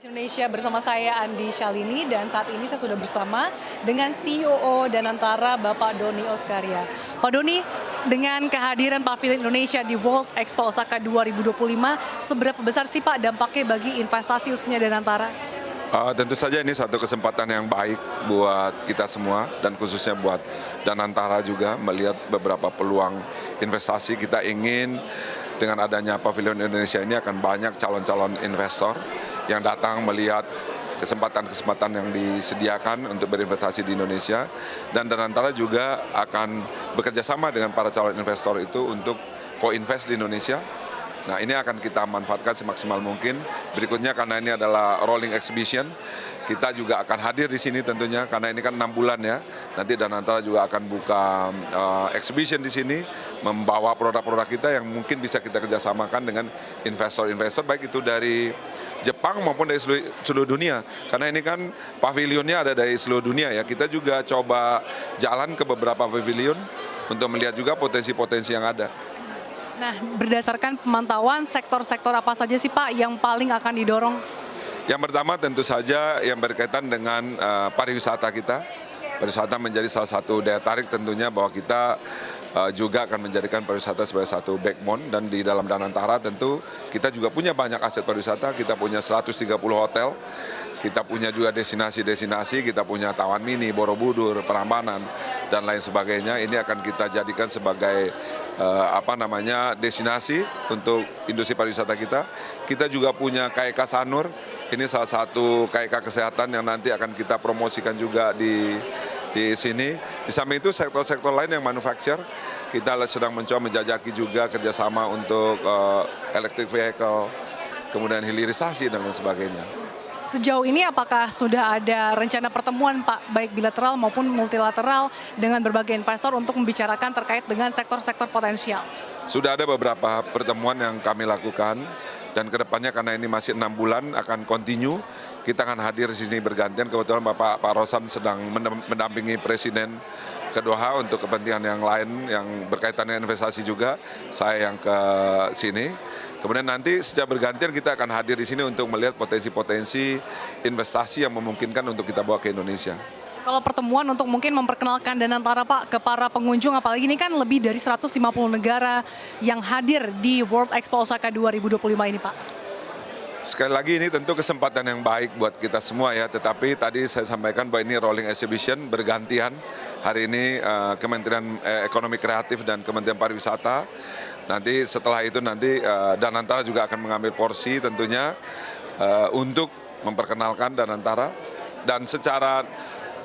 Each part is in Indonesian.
Indonesia bersama saya Andi Shalini dan saat ini saya sudah bersama dengan CEO Danantara Bapak Doni Oskaria. Pak Doni, dengan kehadiran Pavilion Indonesia di World Expo Osaka 2025, seberapa besar sih Pak dampaknya bagi investasi khususnya Danantara? Tentu saja ini satu kesempatan yang baik buat kita semua dan khususnya buat Danantara juga melihat beberapa peluang investasi. Kita ingin dengan adanya Pavilion Indonesia ini akan banyak calon-calon investor yang datang melihat kesempatan-kesempatan yang disediakan untuk berinvestasi di Indonesia, dan Danantara juga akan bekerja sama dengan para calon investor itu untuk co-invest di Indonesia. Nah, ini akan kita manfaatkan semaksimal mungkin. Berikutnya, karena ini adalah rolling exhibition, kita juga akan hadir di sini tentunya, karena ini kan 6 bulan ya. Nanti Danantara juga akan buka exhibition di sini, membawa produk-produk kita yang mungkin bisa kita kerjasamakan dengan investor-investor, baik itu dari Jepang maupun dari seluruh dunia. Karena ini kan pavilionnya ada dari seluruh dunia ya. Kita juga coba jalan ke beberapa pavilion untuk melihat juga potensi-potensi yang ada. Nah, berdasarkan pemantauan sektor-sektor apa saja sih Pak yang paling akan didorong? Yang pertama tentu saja yang berkaitan dengan pariwisata kita. Pariwisata menjadi salah satu daya tarik tentunya, bahwa kita juga akan menjadikan pariwisata sebagai satu backbone, dan di dalam Danantara tentu kita juga punya banyak aset pariwisata. Kita punya 130 hotel, kita punya juga destinasi-destinasi, kita punya Taman Mini, Borobudur, Prambanan, dan lain sebagainya. Ini akan kita jadikan sebagai destinasi untuk industri pariwisata kita. Kita juga punya KEK Sanur, ini salah satu KEK kesehatan yang nanti akan kita promosikan juga di sini. Di samping itu sektor-sektor lain yang manufacture, kita sedang mencoba menjajaki juga kerjasama untuk electric vehicle, kemudian hilirisasi dan lain sebagainya. Sejauh ini apakah sudah ada rencana pertemuan Pak, baik bilateral maupun multilateral dengan berbagai investor untuk membicarakan terkait dengan sektor-sektor potensial? Sudah ada beberapa pertemuan yang kami lakukan, dan kedepannya karena ini masih 6 bulan akan continue, kita akan hadir di sini bergantian. Kebetulan Pak Rosan sedang mendampingi Presiden ke Doha untuk kepentingan yang lain yang berkaitan dengan investasi juga, saya yang ke sini. Kemudian nanti sejak bergantian kita akan hadir di sini untuk melihat potensi-potensi investasi yang memungkinkan untuk kita bawa ke Indonesia. Kalau pertemuan untuk mungkin memperkenalkan Danantara Pak ke para pengunjung, apalagi ini kan lebih dari 150 negara yang hadir di World Expo Osaka 2025 ini Pak. Sekali lagi ini tentu kesempatan yang baik buat kita semua ya, tetapi tadi saya sampaikan bahwa ini rolling exhibition bergantian. Hari ini Kementerian Ekonomi Kreatif dan Kementerian Pariwisata. Nanti setelah itu Danantara juga akan mengambil porsi tentunya untuk memperkenalkan Danantara, dan secara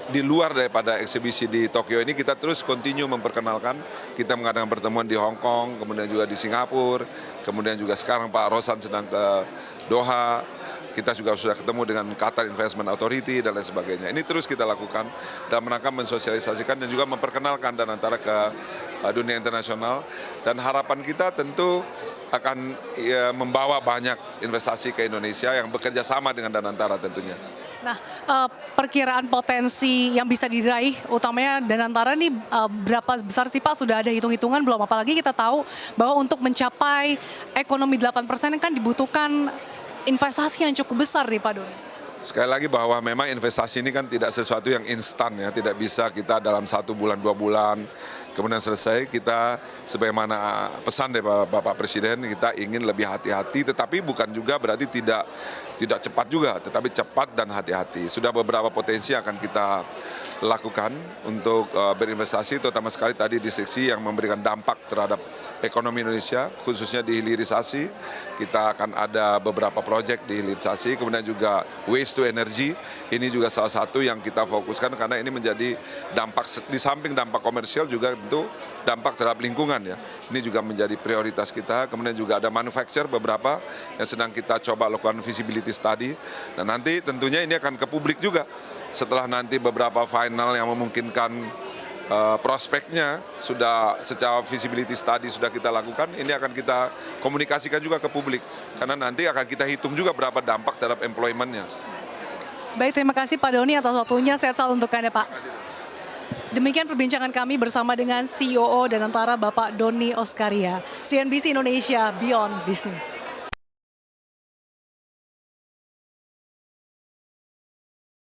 di luar daripada eksibisi di Tokyo ini kita terus continue memperkenalkan. Kita mengadakan pertemuan di Hong Kong, kemudian juga di Singapura, kemudian juga sekarang Pak Rosan sedang ke Doha. Kita juga sudah ketemu dengan Qatar Investment Authority dan lain sebagainya. Ini terus kita lakukan dalam rangka mensosialisasikan dan juga memperkenalkan Danantara ke dunia internasional. Dan harapan kita tentu akan membawa banyak investasi ke Indonesia yang bekerja sama dengan Danantara tentunya. Nah, perkiraan potensi yang bisa diraih, utamanya Danantara nih berapa besar sih Pak? Sudah ada hitung-hitungan belum? Apalagi kita tahu bahwa untuk mencapai ekonomi 8% kan dibutuhkan investasi yang cukup besar nih Pak Doni. Sekali lagi bahwa memang investasi ini kan tidak sesuatu yang instan ya, tidak bisa kita dalam 1 bulan, 2 bulan kemudian selesai. Kita sebagaimana pesan dari Bapak Presiden, kita ingin lebih hati-hati, tetapi bukan juga berarti tidak cepat juga, tetapi cepat dan hati-hati. Sudah beberapa potensi akan kita lakukan untuk berinvestasi, terutama sekali tadi di seksi yang memberikan dampak terhadap ekonomi Indonesia, khususnya di hilirisasi. Kita akan ada beberapa proyek di hilirisasi, kemudian juga waste to energy, ini juga salah satu yang kita fokuskan, karena ini menjadi dampak, di samping dampak komersial juga tentu dampak terhadap lingkungan ya. Ini juga menjadi prioritas kita. Kemudian juga ada manufacture beberapa yang sedang kita coba lakukan feasibility study, dan nanti tentunya ini akan ke publik juga. Setelah nanti beberapa final yang memungkinkan prospeknya sudah secara feasibility study sudah kita lakukan, ini akan kita komunikasikan juga ke publik, karena nanti akan kita hitung juga berapa dampak terhadap employment-nya. Baik, terima kasih Pak Doni atas waktunya. Sehat selalu untuk Anda Pak. Demikian perbincangan kami bersama dengan CEO Danantara Bapak Doni Oskaria. CNBC Indonesia Beyond Business.